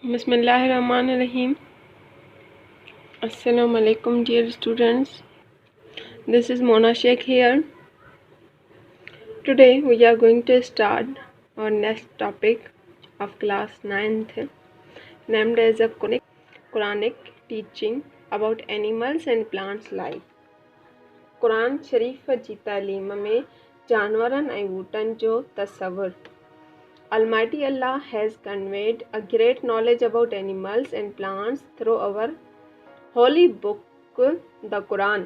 Bismillahirrahmanirrahim. Assalamu alaikum dear students. This is Mona Sheikh here. Today we are going to start our next topic of class 9th named as a Quranic teaching about animals and plants life. Quran शरीफ़ जी तालीम में जानवरनि ऐं ॿूटनि जो तसव्वुर. Almighty Allah has conveyed a great knowledge about animals and plants through our holy book, the Quran.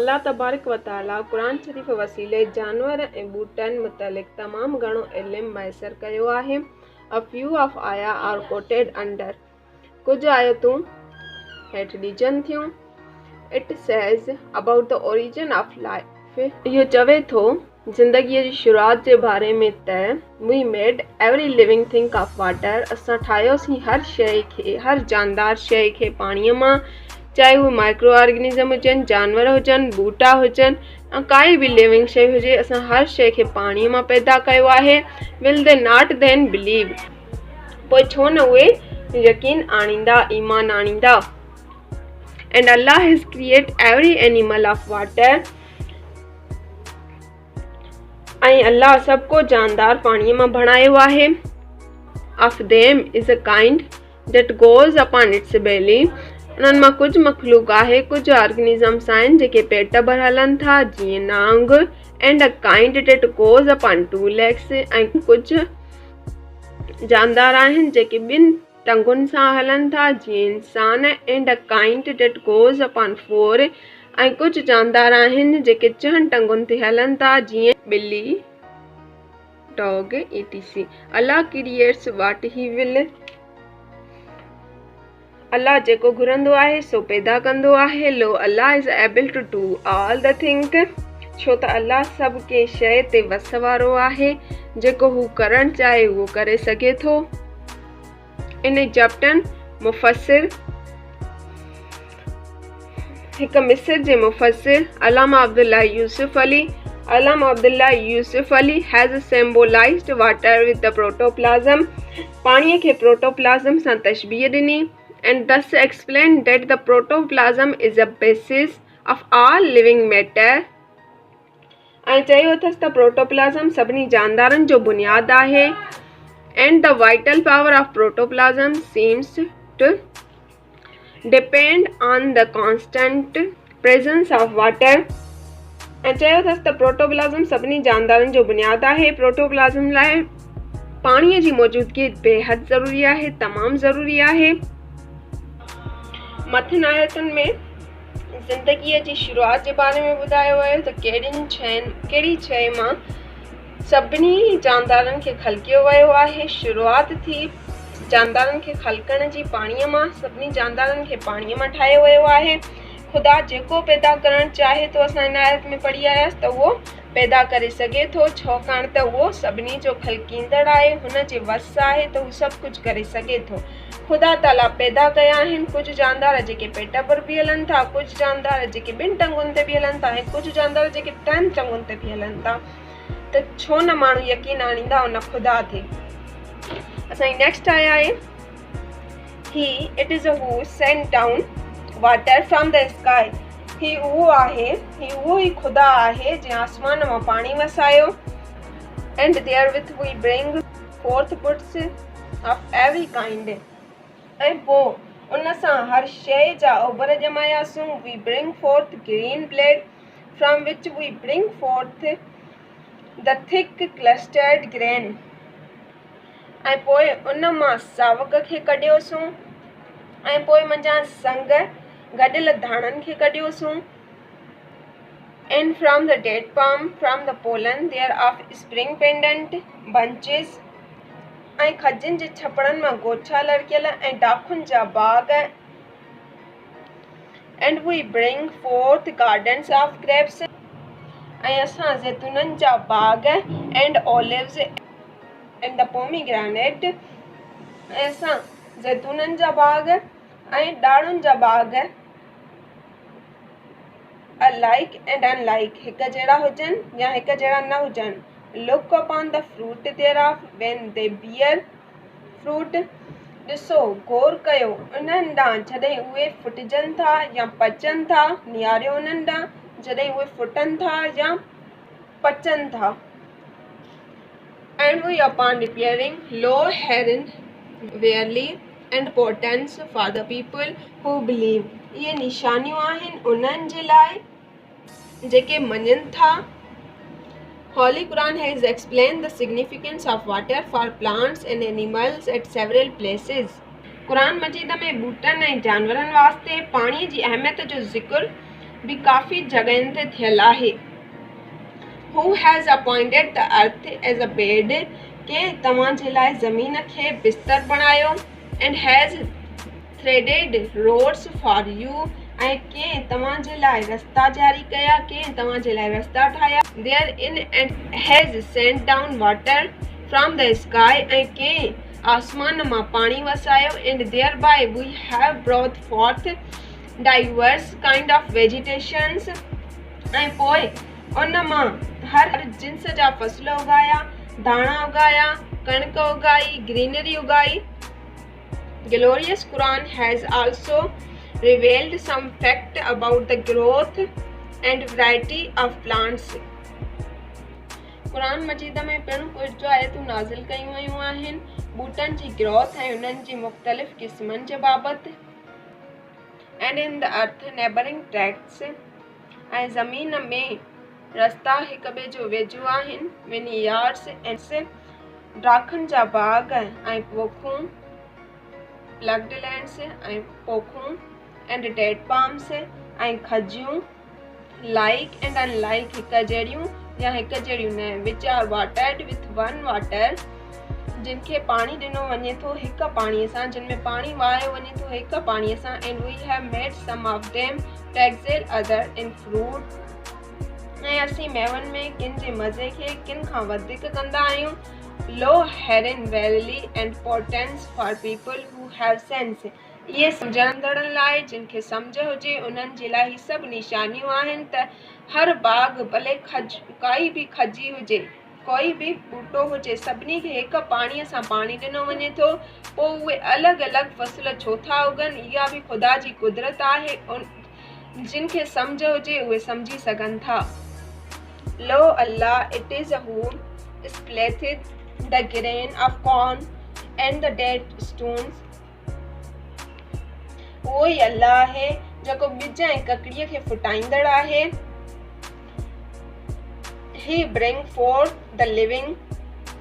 अल्लाह तबारक व ताला क़ुरान शरीफ़ वसीले जानवर ऐं ॿूटनि मुतलिक़ तमामु घणो इल्मु मैसर कयो आहे. A few of ayah are quoted under. कुझु आयतूं हेठि ॾिजनि थियूं. It says about the origin of life. इहो चवे थो ज़िंदगीअ जी शुरूआत जे बारे में त We made every living thing of water. असां ठाहियोसीं हर शइ खे, हर जानदार शइ खे पाणीअ मां, चाहे उहे माइक्रो ऑर्गेनिज़म हुजनि, जानवर हुजनि, ॿूटा हुजनि ऐं काई बि लिविंग शइ हुजे, असां हर शइ खे पाणीअ मां पैदा कयो आहे. Will they not then believe? पोइ छो न उहे यकीन आणींदा, ईमान आणींदा. And Allah has created every animal of water. ऐं अल्लाह सभु को जानदार पाणीअ मां बणायो आहे. Of them is a kind that goes upon its belly. उन्हनि मां कुझु मखलूक आहे, कुझु ऑर्गेनिज़म्स आहिनि जेके पेट भर हलनि था, जीअं नांग. And a kind that goes upon two legs. ऐं कुझु जानदार आहिनि जेके ॿिनि टंगुनि सां हलनि था, जीअं इंसान. And a kind that goes upon four. ऐं कुझु जानदार आहिनि जेके 4 टंगुनि ते हलनि था, जीअं ॿिली, dog, etc. Allah creates what he will. अल्लाह जेको घुरंदो आहे सो पैदा कंदो आहे. लो Allah is able to do all the things. छो त अल्लाह सभु के शइ ते वस वारो आहे. जेको हू करणु चाहे उहो करे सघे थो. इन जबटन मुफ़सिर हिकु मिस्र जे मुफ़सिर अल्लामा अब्दुल्ला यूसुफ Ali has symbolized water with the protoplasm. पाणीअ खे प्रोटोप्लाज़म सां तशबीह ॾिनी. And thus explained that the protoplasm is the basis of all living matter. ऐं चयो अथसि त प्रोटोप्लाज़म सभिनी जानदारनि जो बुनियादु आहे. And the vital power of protoplasm seems to depend on the constant presence of water. ऐं चयो अथसि त प्रोटोप्लाज़म सभिनी जानदारनि जो बुनियादु आहे. प्रोटोप्लाज़म लाइ पाणीअ जी मौजूदगी बेहद ज़रूरी आहे, तमामु ज़रूरी आहे. मथनि आयतुनि में ज़िंदगीअ जी शुरूआत जे बारे में ॿुधायो वियो त कहिड़ी शइ मां सभिनी जानदारनि खे ख़लकियो वियो आहे. शुरूआत थी जानदारनि खे ख़लकण जी पाणीअ मां. सभिनी जानदारनि खे पाणीअ मां ठाहियो वियो आहे. ख़ुदा जेको पैदा करणु चाहे थो, असां इन आयत में पढ़ी आयासीं, त उहो पैदा करे सघे थो, छाकाणि त उहो सभिनी जो ख़लकींदड़ आहे. हुन जे वस आहे त हू सभु कुझु करे सघे थो. ख़ुदा ताला पैदा कया आहिनि कुझु जानदार जेके पेट पर बि हलनि था, कुझु जानदार जेके 2 टंगुनि ते बि हलनि था, ऐं कुझु जानदार जेके 3 टंगुनि ते बि हलनि था. त छो न माण्हू यकीन आणींदा उन ख़ुदा ते. असांजी नेक्स्ट आया आहे it is who sent down water from the sky. उहो ई ख़ुदा आहे जंहिं आसमान मां पाणी वसायो. And there with we bring forth buds of every kind. ऐं पोइ उन सां हर शइ जा उभर ॼमायासूं. We bring forth green blade from which we bring forth the thick clustered grain. ऐं पोइ उन मां सावक खे कढियोसूं. ऐं पोइ मंझां संग गॾियल धाणनि खे कढियोसूं. And from the date palm, from the pollen thereof spring pendant bunches. ऐं खजनि जे छपड़नि मां गोछा लड़कियल ऐं डाखुनि जा बाग. And we bring forth gardens of grapes. ऐं असां ज़ैतूननि जा बाग and olives and the pomegranate. ऐं असां ज़ैतूननि जा बाग ऐं ॾाढ़ुनि जा बाग alike and unlike, हिकु जहिड़ा हुजनि या हिकु जहिड़ा न हुजनि. Look upon the fruit thereof when they bear fruit. ॾिसो गौर कयो उन्हनि ॾांहुं जॾहिं उहे फुटिजनि था या पचनि था, निहारियो उन्हनि ॾांहुं जॾहिं उहे फुटनि था या पचनि था। And we upon repairing low heron rarely and potence for the people who believe। ये निशानियूं आहिनि उन्हनि जे लाइ जेके मञनि था। Holy Quran has explained the significance of water for plants and animals at several places। Quran मजीद में ॿूटनि ऐं जानवरनि वास्ते पाणीअ जी अहमियत जो ज़िक्र भी काफ़ी जॻहियुनि ते थियल आहे। Who has appointed the earth as a bed? कंहिं तव्हां जे लाइ ज़मीन खे बिस्तर बणायो। And has threaded roads for you। ऐं कंहिं तव्हां जे लाइ रस्ता जारी कया, कंहिं तव्हां जे लाइ रस्ता ठाहिया। Therein and has sent down water from the sky। ऐं कंहिं आसमान मां पाणी वसायो। And thereby we have brought forth diverse kind of vegetations। ऐं पोइ उन मां हर जिन्स जा फसल उगाया, दाणा उगाया, कणक उगाई, ग्रीनरी उगाई। Glorious Quran has also revealed some fact about the growth and variety of plants। Quran मजीद में पिणु कुझु आयतूं नाज़िल कयूं वयूं आहिनि ॿूटनि जी ग्रोथ ऐं उन्हनि जी मुख़्तलिफ़ क़िस्मनि जे बाबति। And in the earth neighboring tracts। ऐं ज़मीन में रस्ता हिक ॿिए जो वेझो आहिनि। विनयार्ड्स ऐं ड्राखनि जा बाग ऐं पोखूं, प्लग्ड लैंड्स ऐं पोखूं, एंड डेट पाम्स ऐं खजियूं, लाइक एंड अनलाइक हिक जहिड़ियूं या हिक जहिड़ियूं न, which are watered with one water जिन खे पाणी ॾिनो वञे थो हिक पाणीअ सां, जिन में पाणी वहायो वञे थो हिक पाणीअ सां। And we have made some of them to excel other in fruit. ऐं असीं मेवनि में किन जे मज़े खे किन खां वधीक कंदा आहियूं। लो हेरन वेरली and पोर्टेंस for people who have sense. इहे सम्झंदड़नि लाइ जिन खे सम्झ हुजे उन्हनि जे लाइ ही सभु निशानियूं आहिनि त हर बाग भले काई बि खजी हुजे, कोई बि ॿूटो हुजे, सभिनी खे हिक पाणीअ सां पाणी ॾिनो वञे थो। पोइ उहे अलॻि अलॻि फसल छो था उगनि, इहा बि ख़ुदा जी कुदरत आहे। जिन खे सम्झ हुजे उहे सम्झी सघनि था। लो अल्लाह इट इज़ हू स्प्लेथिड the grain of corn and the dead stones। उहो ई अल्लाह आहे जेको ॿिज ऐं ककड़ीअ खे फुटाईंदड़ आहे। He bring forth the living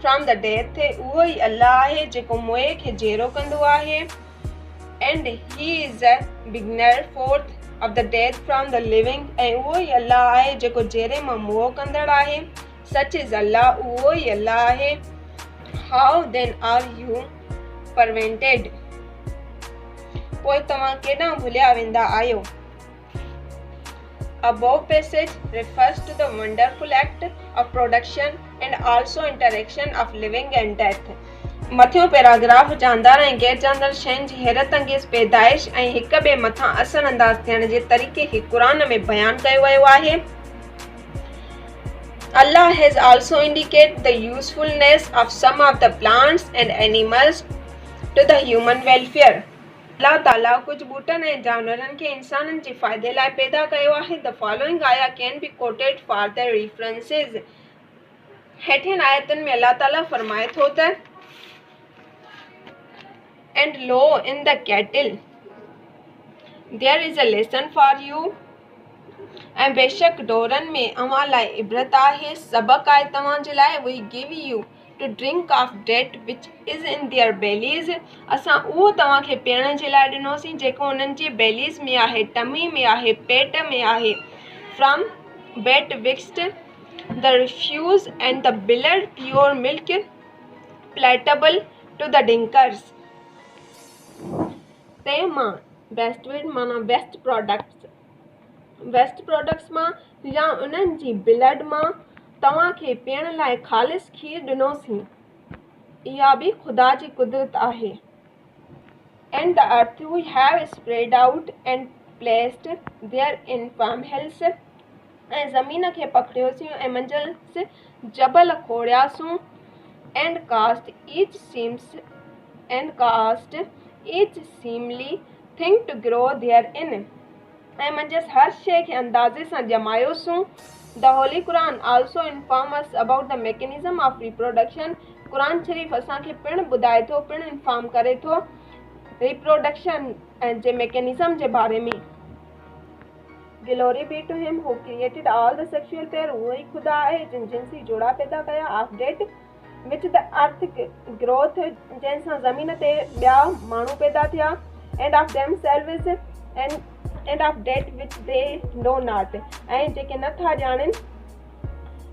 from the death। उहो ई अल्लाह आहे जेको मोए खे जेरो कंदो आहे। And he is a beginner forth of the death from the living। ऐं उहो ई अल्लाह आहे जेको जेरे मां मोह कंदड़ आहे। Such is Allah। उहो ई अल्लाह आहे। How then are you prevented? पोइ तव्हां केॾां भुलिया वेंदा आहियो। Above passage refers to the wonderful act of production and also interaction of living and death। मथियों पैराग्राफ जानदार ऐं गैर जानदार शयुनि जी हैरत अंगेज़ पैदाइश ऐं हिक ॿिए मथां असर अंदाज़ थियण जे तरीक़े खे क़ुरान में बयानु कयो वियो आहे। Allah has also indicated the usefulness of some of the plants and animals to the human welfare। अल्लाह ताला कुझु ॿूटनि ऐं जानवरनि खे इंसाननि जे फ़ाइदे लाइ पैदा कयो आहे। The following ayah can be quoted for their references। हेठियनि आयतुनि में अल्लाह ताला फरमाए थो त And lo in the cattle there is a lesson for you। ऐं बेशक ढोरनि में अव्हां लाइ इबरत आहे, सबक़ आहे तव्हां जे लाइ। We give you to drink of that which is in their bellies। असां उहो तव्हां खे पीअण जे लाइ ॾिनोसीं जेको उन्हनि जे बेलीज़ में आहे, टमी में आहे, पेट में आहे। From betwixt the refuse and the blood pure milk palatable to the drinkers। तंहिं मां बेस्टविड माना बेस्ट प्रोडक्ट्स मां या उन्हनि जी ब्लड मां तव्हां खे पीअण लाइ ख़ालिस खीर ॾिनोसीं। इहा बि ख़ुदा जी कुदरत आहे। And the earth we have spread out and placed therein farmhills। ऐं ज़मीन खे पखिड़ियोसीं ऐं मंझंदि जबल खोड़ियासूं। And cast each seams and caused each seemly thing to grow therein. ऐं मंझसि हर शइ खे अंदाज़े सां ॼमायोसूं. The Holy Quran also informs us about the mechanism of reproduction. Quran शरीफ़ असांखे पिणु ॿुधाए थो, पिणु इंफॉर्म करे थो रिप्रोडक्शन जे मैकेनिज़म जे बारे में. Glory be to him who created all the sexual pair. उहो ई खुदा आहे जिन जिनसी जोड़ा पैदा कया. Of that which the earth growth, जंहिं सां ज़मीन ते ॿिया माण्हू पैदा थिया. And of themselves and of that which they know not. ऐं जेके नथा ॼाणनि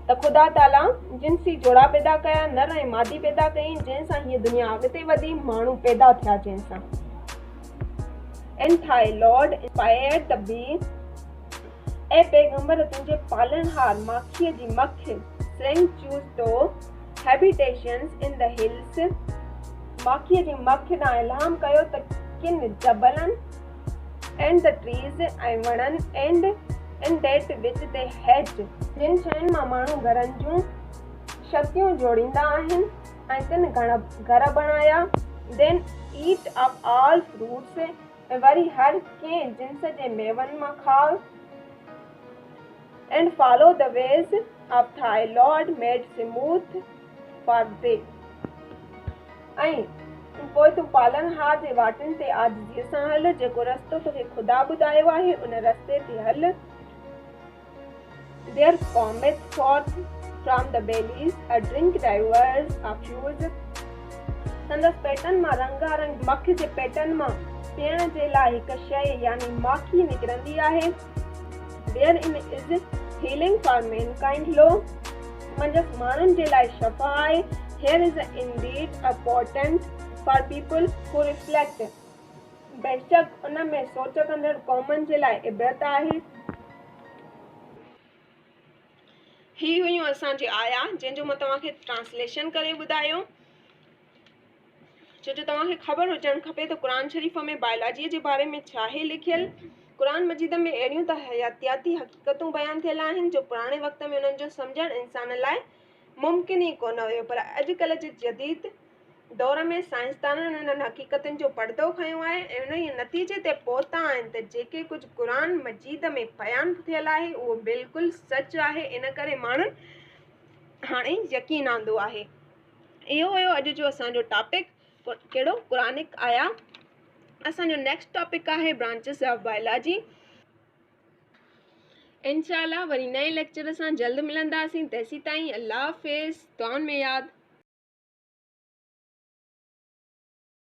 त ख़ुदा ताला जिनसी जोड़ा पैदा कया, नर ऐं मादी पैदा कई, जंहिं सां हीअ दुनिया अॻिते वधी, माण्हू पैदा थिया जंहिं सां. And thy Lord inspired the bee. ऐं पैगंबर तुंहिंजे पालनहार माखीअ जी मख sang choose to habitations in the hills. माखीअ जी मख ॾांहुं इल्हाम कयो त किन जबलनि and the trees ऐं वणनि and that which they hedge. जिन शयुनि मां माण्हू घरनि जूं शक्तियूं जोड़ींदा आहिनि ऐं तिन घर बणाया. Then eat of all fruits. ऐं वरी हर कंहिं जिन्स जे मेवनि मां खाओ. And follow the ways of thy Lord made smooth for thee. ऐं पोइ तूं पालनहार जे वाटनि ते आजिज़ीअ सां हल. जेको रस्तो तोखे ख़ुदा ॿुधायो आहे उन रस्ते ते हल. There cometh forth from the bellies a drink diverse of hues. संदसि पेटनि मां रंगारंग मख जे पेटनि मां पीअण जे लाइ हिकु शइ यानी माखी निकिरंदी आहे. Therein is healing for mankind. लो मंझसि माण्हुनि जे लाइ शफ़ा आहे. Here is indeed a portent for people who reflect. बेशक उन में सोच कंदड़ क़ौमनि जे लाइ इबरत आहे. ही हुयूं असांजी आया जंहिंजो मां तव्हांखे ट्रांसलेशन करे ॿुधायो. छो जो तव्हांखे ख़बर हुजणु खपे त क़ुरान शरीफ़ में बायोलॉजीअ जे बारे में छा आहे लिखियलु. क़ुरान मजीद में अहिड़ियूं त हयातियाती हक़ीक़तूं बयानु थियल आहिनि जो पुराणे वक़्त में उन्हनि जो सम्झणु इंसान लाइ मुमकिन ई कोन हुयो. पर अॼुकल्ह जे जदीद दौर में साइंसदाननि उन्हनि हक़ीक़तुनि जो पर्दो खयो आहे ऐं उन ई नतीजे ते पहुता आहिनि त जेके कुझु क़ुरान मजीद में बयानु थियल आहे उहो बिल्कुलु सच आहे. इन करे माण्हुनि हाणे यकीन आंदो आहे. इहो हुयो अॼु जो असांजो टॉपिक. कहिड़ो? क़ुरानिक आया. असांजो नेक्स्ट टॉपिक आहे ब्रांचिस ऑफ बायोलॉजी. इंशाअल्लाह वरी नए लेक्चर सां जल्द मिलंदासीं. तेसीं ताईं अल्लाह हाफ़िज़. दुआउनि में यादि.